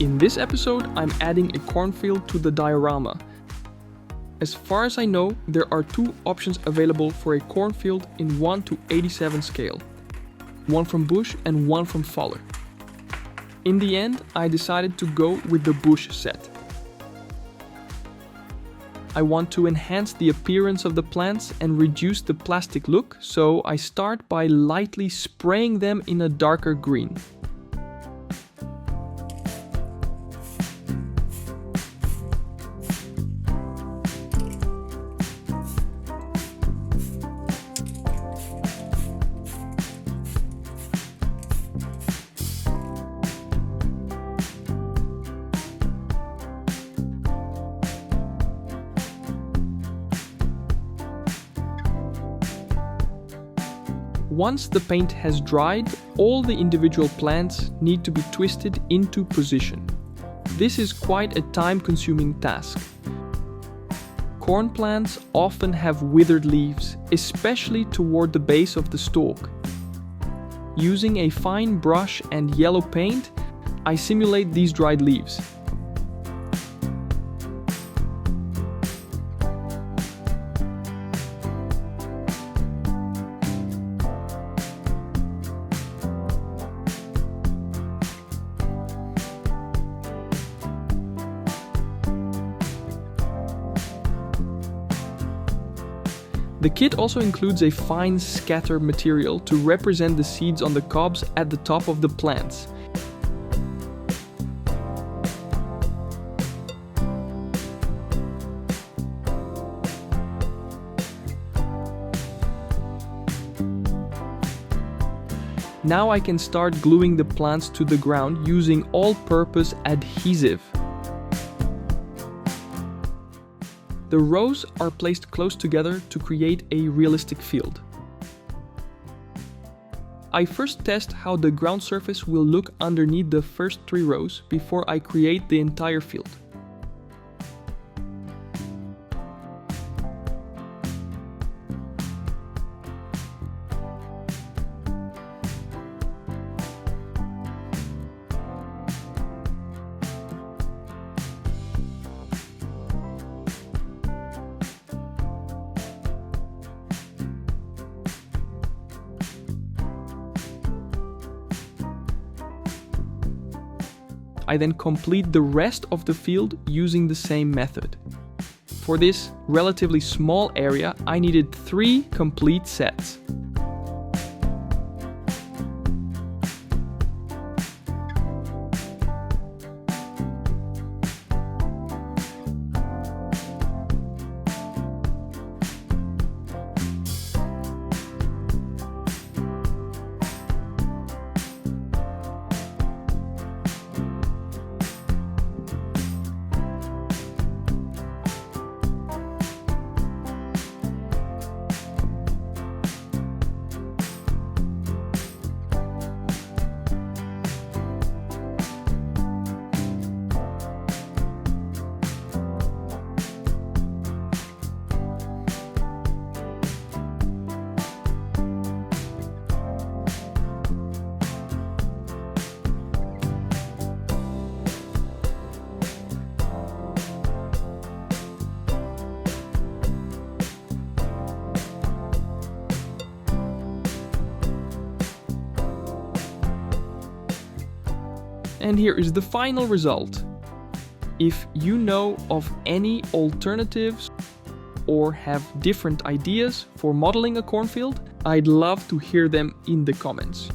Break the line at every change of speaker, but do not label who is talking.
In this episode, I'm adding a cornfield to the diorama. As far as I know, there are two options available for a cornfield in 1:87 scale. One from Busch and one from Faller. In the end, I decided to go with the Busch set. I want to enhance the appearance of the plants and reduce the plastic look, so I start by lightly spraying them in a darker green. Once the paint has dried, all the individual plants need to be twisted into position. This is quite a time-consuming task. Corn plants often have withered leaves, especially toward the base of the stalk. Using a fine brush and yellow paint, I simulate these dried leaves. The kit also includes a fine scatter material to represent the seeds on the cobs at the top of the plants. Now I can start gluing the plants to the ground using all-purpose adhesive. The rows are placed close together to create a realistic field. I first test how the ground surface will look underneath the first 3 rows before I create the entire field. I then complete the rest of the field using the same method. For this relatively small area, I needed 3 complete sets. And here is the final result. If you know of any alternatives or have different ideas for modeling a cornfield, I'd love to hear them in the comments.